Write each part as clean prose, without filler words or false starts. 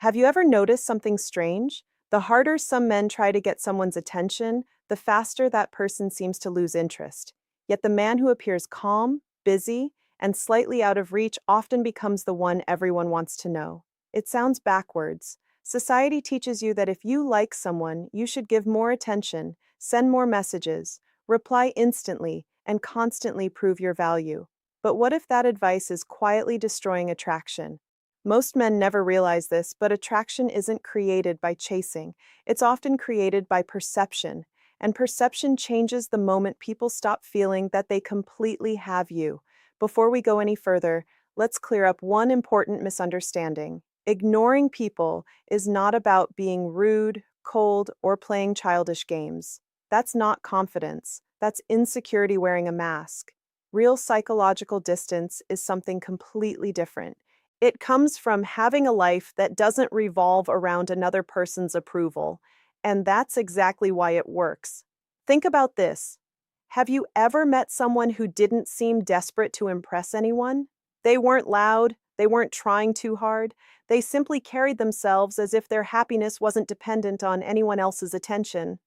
Have you ever noticed something strange? The harder some men try to get someone's attention, the faster that person seems to lose interest. Yet the man who appears calm, busy, and slightly out of reach often becomes the one everyone wants to know. It sounds backwards. Society teaches you that if you like someone, you should give more attention, send more messages, reply instantly, and constantly prove your value. But what if that advice is quietly destroying attraction? Most men never realize this, but attraction isn't created by chasing. It's often created by perception. And perception changes the moment people stop feeling that they completely have you. Before we go any further, let's clear up one important misunderstanding. Ignoring people is not about being rude, cold, or playing childish games. That's not confidence. That's insecurity wearing a mask. Real psychological distance is something completely different. It comes from having a life that doesn't revolve around another person's approval, and that's exactly why it works. Think about this. Have you ever met someone who didn't seem desperate to impress anyone? They weren't loud, they weren't trying too hard, they simply carried themselves as if their happiness wasn't dependent on anyone else's attention.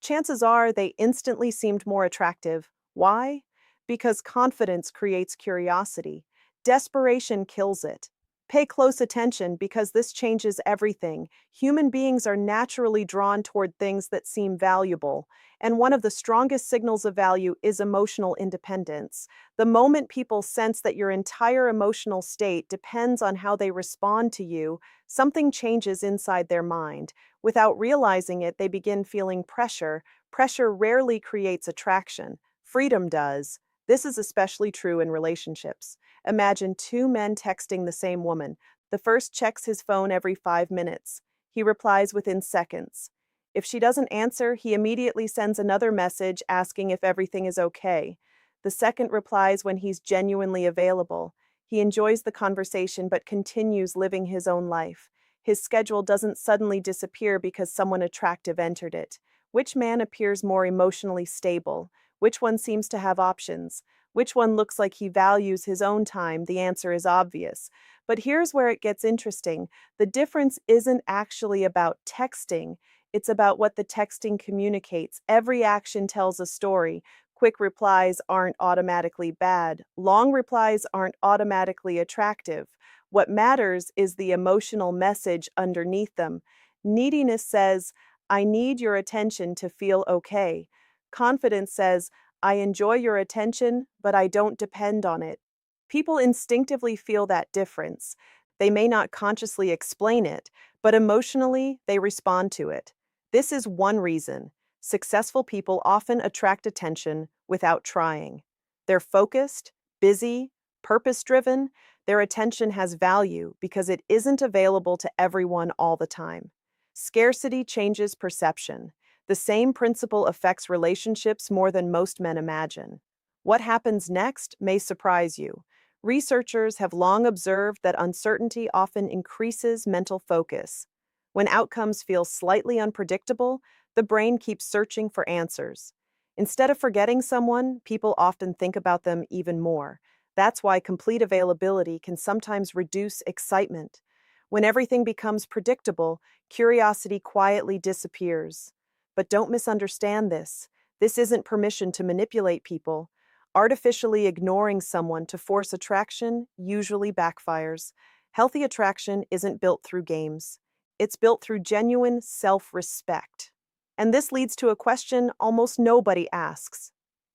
Chances are they instantly seemed more attractive. Why? Because confidence creates curiosity. Desperation kills it. Pay close attention because this changes everything. Human beings are naturally drawn toward things that seem valuable, and one of the strongest signals of value is emotional independence. The moment people sense that your entire emotional state depends on how they respond to you, something changes inside their mind. Without realizing it, they begin feeling pressure. Pressure rarely creates attraction. Freedom does. This is especially true in relationships. Imagine two men texting the same woman. The first checks his phone every 5 minutes. He replies within seconds. If she doesn't answer, he immediately sends another message asking if everything is okay. The second replies when he's genuinely available. He enjoys the conversation but continues living his own life. His schedule doesn't suddenly disappear because someone attractive entered it. Which man appears more emotionally stable? Which one seems to have options? Which one looks like he values his own time? The answer is obvious. But here's where it gets interesting. The difference isn't actually about texting. It's about what the texting communicates. Every action tells a story. Quick replies aren't automatically bad. Long replies aren't automatically attractive. What matters is the emotional message underneath them. Neediness says, I need your attention to feel okay. Confidence says, I enjoy your attention, but I don't depend on it. People instinctively feel that difference. They may not consciously explain it, but emotionally, they respond to it. This is one reason successful people often attract attention without trying. They're focused, busy, purpose-driven. Their attention has value because it isn't available to everyone all the time. Scarcity changes perception. The same principle affects relationships more than most men imagine. What happens next may surprise you. Researchers have long observed that uncertainty often increases mental focus. When outcomes feel slightly unpredictable, the brain keeps searching for answers. Instead of forgetting someone, people often think about them even more. That's why complete availability can sometimes reduce excitement. When everything becomes predictable, curiosity quietly disappears. But don't misunderstand this. This isn't permission to manipulate people. Artificially ignoring someone to force attraction usually backfires. Healthy attraction isn't built through games. It's built through genuine self-respect. And this leads to a question almost nobody asks.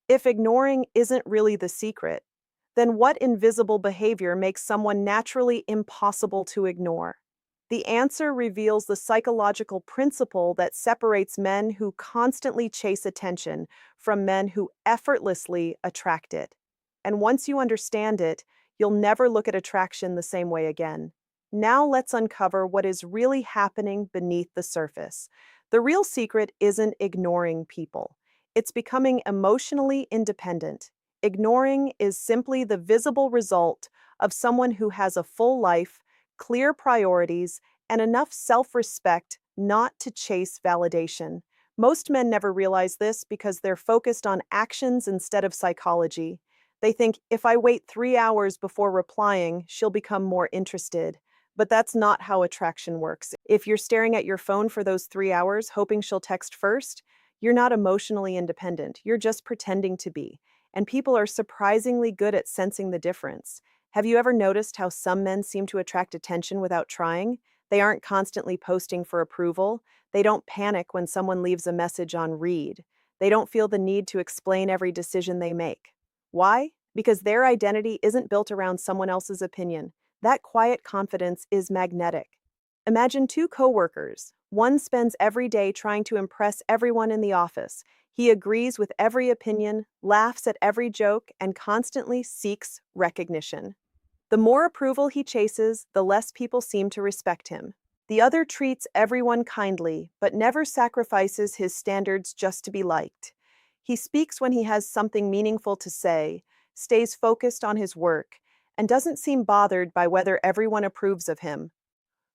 If ignoring isn't really the secret, then what invisible behavior makes someone naturally impossible to ignore? The answer reveals the psychological principle that separates men who constantly chase attention from men who effortlessly attract it. And once you understand it, you'll never look at attraction the same way again. Now let's uncover what is really happening beneath the surface. The real secret isn't ignoring people. It's becoming emotionally independent. Ignoring is simply the visible result of someone who has a full life, clear priorities, and enough self-respect not to chase validation. Most men never realize this because they're focused on actions instead of psychology. They think, if I wait 3 hours before replying, she'll become more interested. But that's not how attraction works. If you're staring at your phone for those 3 hours, hoping she'll text first, you're not emotionally independent. You're just pretending to be. And people are surprisingly good at sensing the difference. Have you ever noticed how some men seem to attract attention without trying? They aren't constantly posting for approval. They don't panic when someone leaves a message on read. They don't feel the need to explain every decision they make. Why? Because their identity isn't built around someone else's opinion. That quiet confidence is magnetic. Imagine two coworkers. One spends every day trying to impress everyone in the office. He agrees with every opinion, laughs at every joke, and constantly seeks recognition. The more approval he chases, the less people seem to respect him. The other treats everyone kindly, but never sacrifices his standards just to be liked. He speaks when he has something meaningful to say, stays focused on his work, and doesn't seem bothered by whether everyone approves of him.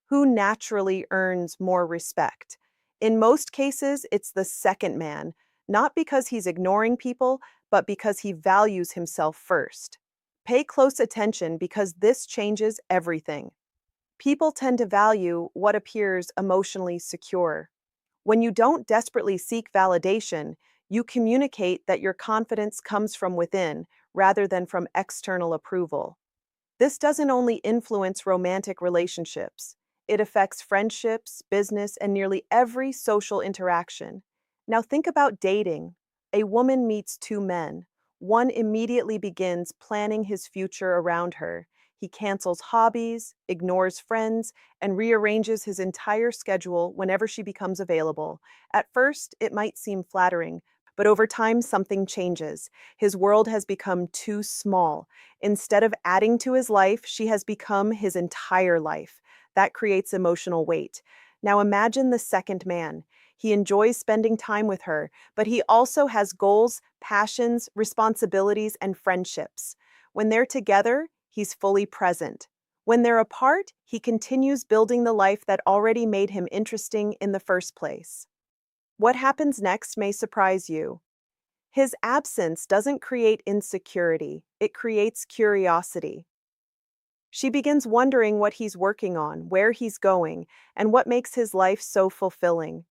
Who naturally earns more respect? In most cases, it's the second man, not because he's ignoring people, but because he values himself first. Pay close attention because this changes everything. People tend to value what appears emotionally secure. When you don't desperately seek validation, you communicate that your confidence comes from within rather than from external approval. This doesn't only influence romantic relationships, it affects friendships, business, and nearly every social interaction. Now think about dating. A woman meets two men. One immediately begins planning his future around her. He cancels hobbies, ignores friends, and rearranges his entire schedule whenever she becomes available. At first, it might seem flattering, but over time, something changes. His world has become too small. Instead of adding to his life, she has become his entire life. That creates emotional weight. Now imagine the second man. He enjoys spending time with her, but he also has goals, passions, responsibilities, and friendships. When they're together, he's fully present. When they're apart, he continues building the life that already made him interesting in the first place. What happens next may surprise you. His absence doesn't create insecurity, it creates curiosity. She begins wondering what he's working on, where he's going, and what makes his life so fulfilling.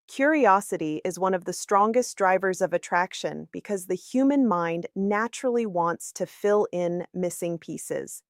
Curiosity is one of the strongest drivers of attraction because the human mind naturally wants to fill in missing pieces.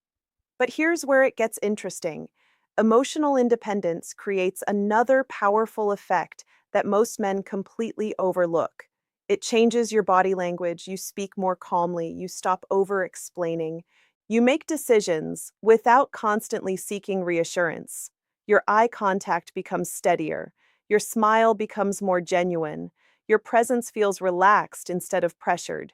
But here's where it gets interesting. Emotional independence creates another powerful effect that most men completely overlook. It changes your body language, you speak more calmly, you stop over-explaining. You make decisions without constantly seeking reassurance. Your eye contact becomes steadier. Your smile becomes more genuine. Your presence feels relaxed instead of pressured.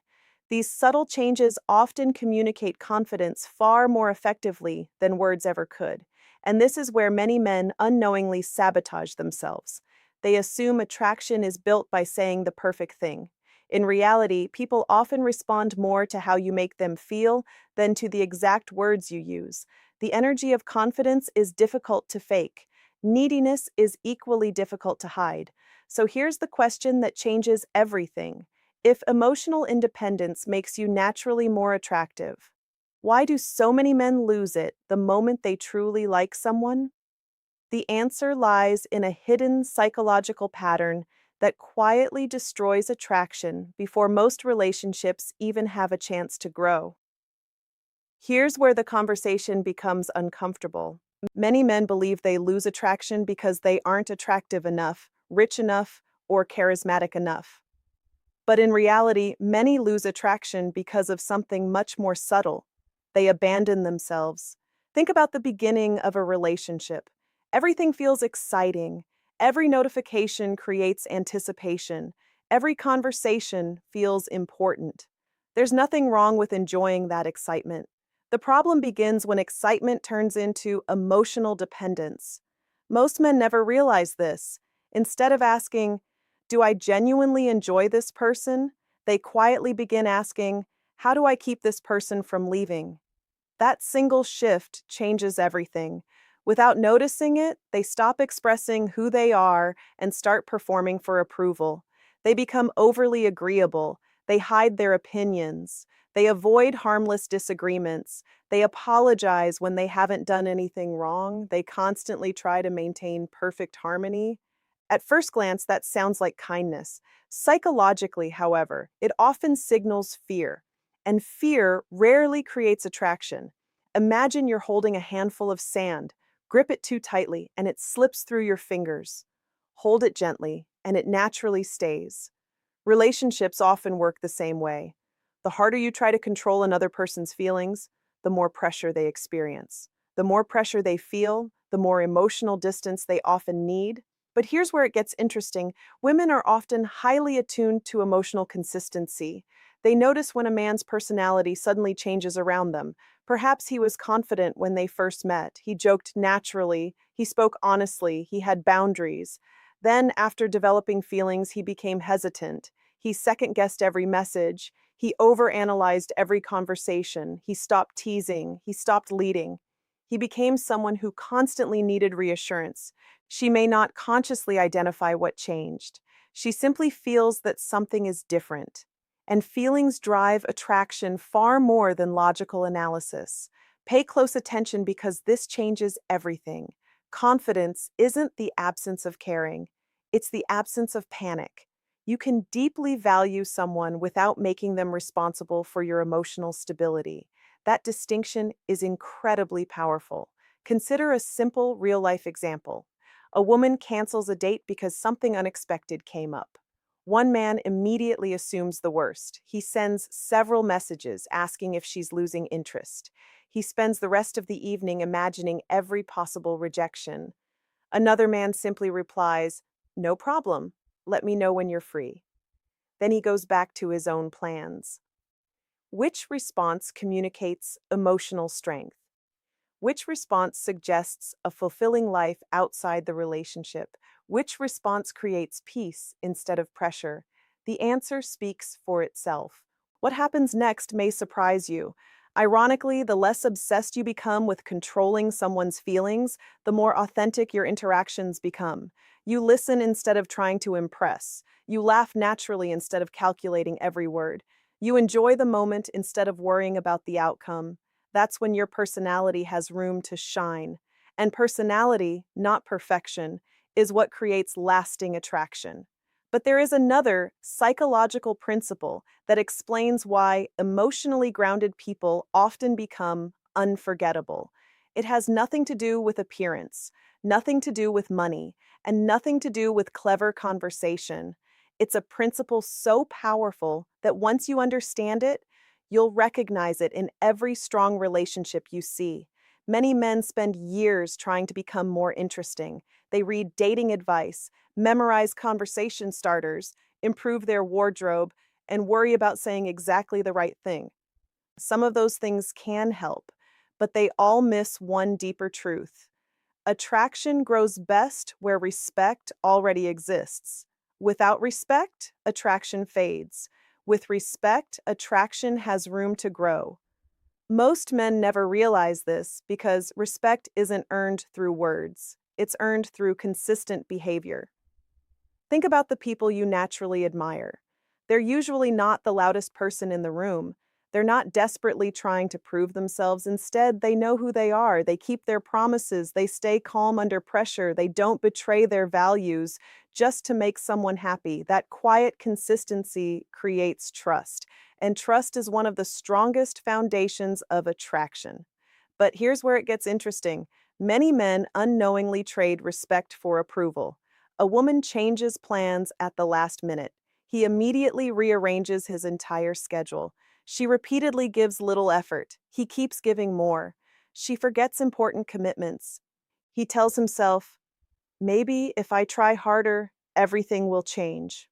These subtle changes often communicate confidence far more effectively than words ever could. And this is where many men unknowingly sabotage themselves. They assume attraction is built by saying the perfect thing. In reality, people often respond more to how you make them feel than to the exact words you use. The energy of confidence is difficult to fake. Neediness is equally difficult to hide. So here's the question that changes everything. If emotional independence makes you naturally more attractive, why do so many men lose it the moment they truly like someone? The answer lies in a hidden psychological pattern that quietly destroys attraction before most relationships even have a chance to grow. Here's where the conversation becomes uncomfortable. Many men believe they lose attraction because they aren't attractive enough, rich enough, or charismatic enough. But in reality, many lose attraction because of something much more subtle. They abandon themselves. Think about the beginning of a relationship. Everything feels exciting. Every notification creates anticipation. Every conversation feels important. There's nothing wrong with enjoying that excitement. The problem begins when excitement turns into emotional dependence. Most men never realize this. Instead of asking, do I genuinely enjoy this person? They quietly begin asking, how do I keep this person from leaving? That single shift changes everything. Without noticing it, they stop expressing who they are and start performing for approval. They become overly agreeable. They hide their opinions. They avoid harmless disagreements. They apologize when they haven't done anything wrong. They constantly try to maintain perfect harmony. At first glance, that sounds like kindness. Psychologically, however, it often signals fear, and fear rarely creates attraction. Imagine you're holding a handful of sand. Grip it too tightly, and it slips through your fingers. Hold it gently, and it naturally stays. Relationships often work the same way. The harder you try to control another person's feelings, the more pressure they experience. The more pressure they feel, the more emotional distance they often need. But here's where it gets interesting. Women are often highly attuned to emotional consistency. They notice when a man's personality suddenly changes around them. Perhaps he was confident when they first met. He joked naturally. He spoke honestly. He had boundaries. Then, after developing feelings, he became hesitant. He second-guessed every message. He overanalyzed every conversation. He stopped teasing. He stopped leading. He became someone who constantly needed reassurance. She may not consciously identify what changed. She simply feels that something is different. And feelings drive attraction far more than logical analysis. Pay close attention because this changes everything. Confidence isn't the absence of caring, it's the absence of panic. You can deeply value someone without making them responsible for your emotional stability. That distinction is incredibly powerful. Consider a simple real life example. A woman cancels a date because something unexpected came up. One man immediately assumes the worst. He sends several messages asking if she's losing interest. He spends the rest of the evening imagining every possible rejection. Another man simply replies, "No problem. Let me know when you're free." Then he goes back to his own plans. Which response communicates emotional strength? Which response suggests a fulfilling life outside the relationship? Which response creates peace instead of pressure? The answer speaks for itself. What happens next may surprise you. Ironically, the less obsessed you become with controlling someone's feelings, the more authentic your interactions become. You listen instead of trying to impress. You laugh naturally instead of calculating every word. You enjoy the moment instead of worrying about the outcome. That's when your personality has room to shine. And personality, not perfection, is what creates lasting attraction. But there is another psychological principle that explains why emotionally grounded people often become unforgettable. It has nothing to do with appearance, nothing to do with money, and nothing to do with clever conversation. It's a principle so powerful that once you understand it, you'll recognize it in every strong relationship you see. Many men spend years trying to become more interesting. They read dating advice, memorize conversation starters, improve their wardrobe, and worry about saying exactly the right thing. Some of those things can help, but they all miss one deeper truth. Attraction grows best where respect already exists. Without respect, attraction fades. With respect, attraction has room to grow. Most men never realize this because respect isn't earned through words. It's earned through consistent behavior. Think about the people you naturally admire. They're usually not the loudest person in the room. They're not desperately trying to prove themselves. Instead, they know who they are. They keep their promises. They stay calm under pressure. They don't betray their values just to make someone happy. That quiet consistency creates trust. And trust is one of the strongest foundations of attraction. But here's where it gets interesting. Many men unknowingly trade respect for approval. A woman changes plans at the last minute. He immediately rearranges his entire schedule. She repeatedly gives little effort. He keeps giving more. She forgets important commitments. He tells himself, maybe if I try harder, everything will change.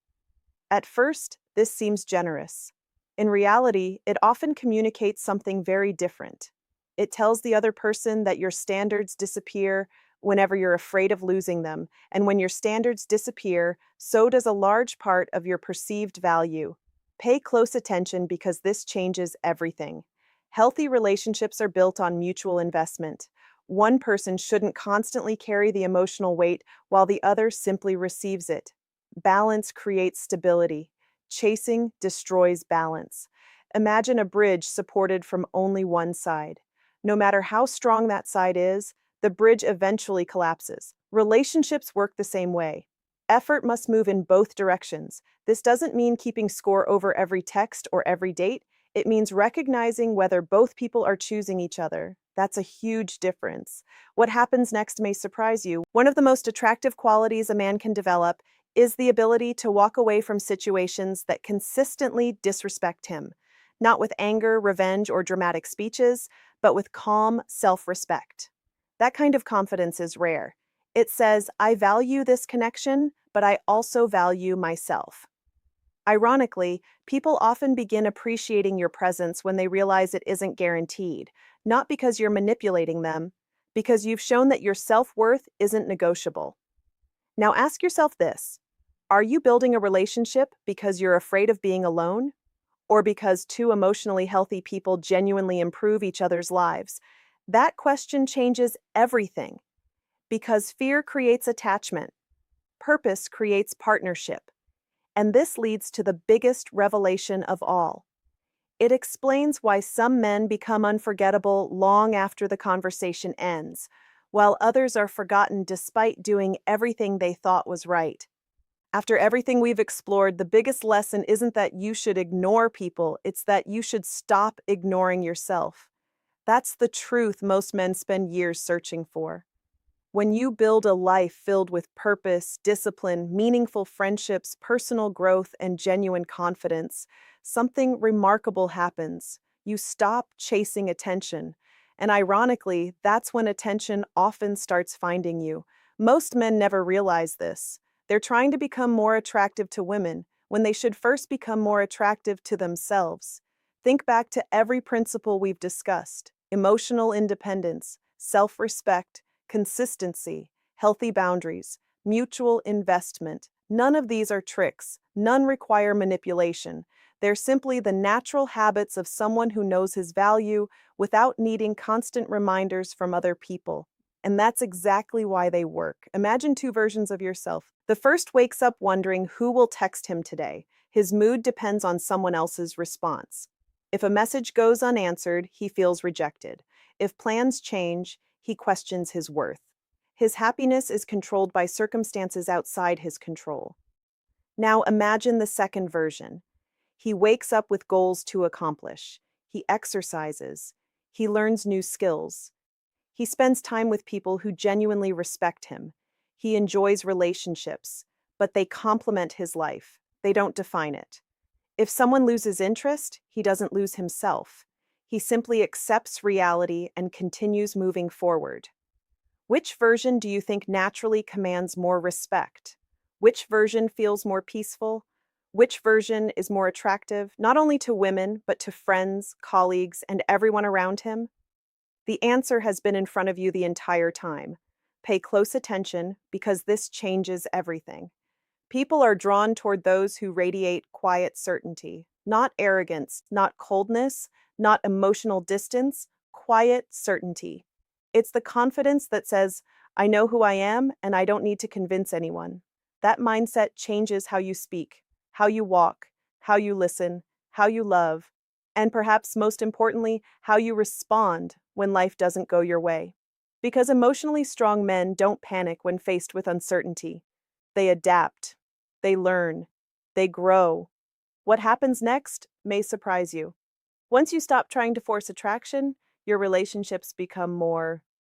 At first, this seems generous. In reality, it often communicates something very different. It tells the other person that your standards disappear whenever you're afraid of losing them, and when your standards disappear, so does a large part of your perceived value. Pay close attention because this changes everything. Healthy relationships are built on mutual investment. One person shouldn't constantly carry the emotional weight while the other simply receives it. Balance creates stability. Chasing destroys balance. Imagine a bridge supported from only one side. No matter how strong that side is, the bridge eventually collapses. Relationships work the same way. Effort must move in both directions. This doesn't mean keeping score over every text or every date. It means recognizing whether both people are choosing each other. That's a huge difference. What happens next may surprise you. One of the most attractive qualities a man can develop is the ability to walk away from situations that consistently disrespect him, not with anger, revenge, or dramatic speeches, but with calm self-respect. That kind of confidence is rare. It says, I value this connection, but I also value myself. Ironically, people often begin appreciating your presence when they realize it isn't guaranteed, not because you're manipulating them, because you've shown that your self-worth isn't negotiable. Now ask yourself this: are you building a relationship because you're afraid of being alone? Or because two emotionally healthy people genuinely improve each other's lives? That question changes everything, because fear creates attachment, purpose creates partnership, and this leads to the biggest revelation of all. It explains why some men become unforgettable long after the conversation ends, while others are forgotten despite doing everything they thought was right. After everything we've explored, the biggest lesson isn't that you should ignore people, it's that you should stop ignoring yourself. That's the truth most men spend years searching for. When you build a life filled with purpose, discipline, meaningful friendships, personal growth, and genuine confidence, something remarkable happens. You stop chasing attention. And ironically, that's when attention often starts finding you. Most men never realize this. They're trying to become more attractive to women when they should first become more attractive to themselves. Think back to every principle we've discussed: emotional independence, self-respect, consistency, healthy boundaries, mutual investment. None of these are tricks. None require manipulation. They're simply the natural habits of someone who knows his value without needing constant reminders from other people. And that's exactly why they work. Imagine two versions of yourself. The first wakes up wondering who will text him today. His mood depends on someone else's response. If a message goes unanswered, he feels rejected. If plans change, he questions his worth. His happiness is controlled by circumstances outside his control. Now imagine the second version. He wakes up with goals to accomplish. He exercises. He learns new skills. He spends time with people who genuinely respect him. He enjoys relationships, but they complement his life. They don't define it. If someone loses interest, he doesn't lose himself. He simply accepts reality and continues moving forward. Which version do you think naturally commands more respect? Which version feels more peaceful? Which version is more attractive, not only to women, but to friends, colleagues, and everyone around him? The answer has been in front of you the entire time. Pay close attention, because this changes everything. People are drawn toward those who radiate quiet certainty, not arrogance, not coldness, not emotional distance, quiet certainty. It's the confidence that says, I know who I am and I don't need to convince anyone. That mindset changes how you speak, how you walk, how you listen, how you love, and perhaps most importantly, how you respond when life doesn't go your way. Because emotionally strong men don't panic when faced with uncertainty. They adapt, they learn, they grow. What happens next may surprise you. Once you stop trying to force attraction, your relationships become more